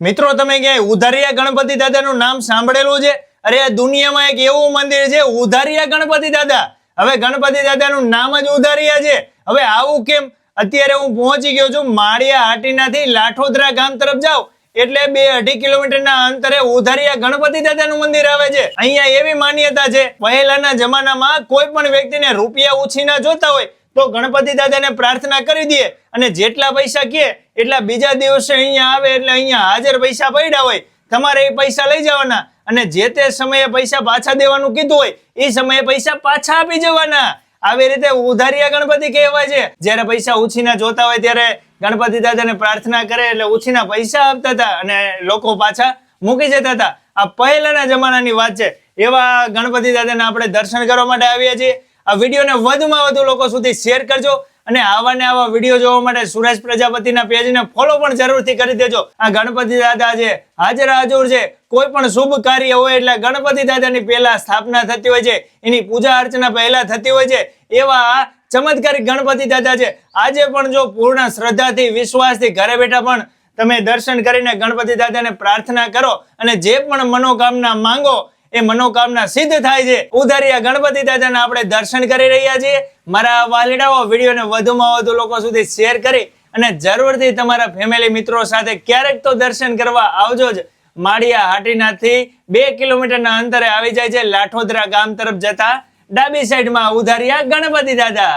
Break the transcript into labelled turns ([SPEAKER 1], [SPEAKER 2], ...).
[SPEAKER 1] મિત્રો તમે ક્યાંય ઉધારિયા ગણપતિ દાદાનું નામ સાંભળેલું છે? અરે આ દુનિયામાં એક એવું મંદિર છે ઉધારિયા ગણપતિ દાદા. હવે ગણપતિ દાદાનું નામ જ ઉધારિયા છે. હવે આવું કેમ? અત્યારે હું પહોંચી ગયો છું માળિયા હાટીનાથી લાઠોદરા ગામ તરફ જાવ એટલે 2-2.5 કિલોમીટરના અંતરે ઉધારિયા ગણપતિ દાદાનું મંદિર આવે છે. અહીંયા એવી માન્યતા છે પહેલાના જમાનામાં કોઈ પણ વ્યક્તિને રૂપિયા ઉછીના જોતા હોય તો ગણપતિ દાદાને પ્રાર્થના કરી દે અને જેટલા પૈસા કે એટલા બીજા દિવસે અહીંયા આવે એટલે અહીંયા હાજર પૈસા પડ્યા હોય તમારે એ પૈસા લઈ જવાના અને જે તે સમયે પૈસા પાછા દેવાનું કીધું હોય એ સમયે પૈસા પાછા આપી જવાના. આવી રીતે ઉધારિયા ગણપતિ કહેવાય છે. જ્યારે પૈસા ઉછીના જોતા હોય ત્યારે ગણપતિ દાદાને પ્રાર્થના કરે એટલે ઉછીના પૈસા આપતા હતા અને લોકો પાછા મૂકી જતા હતા. આ પહેલાના જમાનાની વાત છે. એવા ગણપતિ દાદાને આપણે દર્શન કરવા માટે આવ્યા છીએ. આ વિડીયોને વધુમાં વધુ લોકો સુધી શેર કરજો અને આવા ને આવા વિડીયો જોવા માટે સુરેશ પ્રજાપતિના પેજને ફોલો પણ જરૂરથી કરી દેજો. આ ગણપતિ દાદા છે હાજર હાજર છે. કોઈ પણ શુભ કાર્ય હોય એટલે ગણપતિ દાદાની પહેલા સ્થાપના થતી હોય છે, એની પૂજા અર્ચના પહેલા થતી હોય છે. એવા ચમત્કારિક ગણપતિ દાદા છે. આજે પણ જો પૂર્ણ શ્રદ્ધાથી વિશ્વાસથી ઘરે બેઠા પણ તમે દર્શન કરીને ગણપતિ દાદાને પ્રાર્થના કરો અને જે પણ મનોકામના માંગો એ મનોકામના સિદ્ધ થાય છે. ઉધારિયા ગણપતિ દાદાના આપણે દર્શન કરી રહ્યા છીએ. મારા વાલીડાઓ વિડીયોને વધુમાં વધુ લોકો સુધી શેર કરી અને જરૂરથી તમારા ફેમિલી મિત્રો સાથે ક્યારેક તો દર્શન કરવા આવજો જ. માળિયા હાટીનાથી 2 કિલોમીટરના અંતરે આવી જાય છે લાઠોદરા ગામ તરફ જતા ડાબી સાઈડમાં ઉધારિયા ગણપતિ દાદા.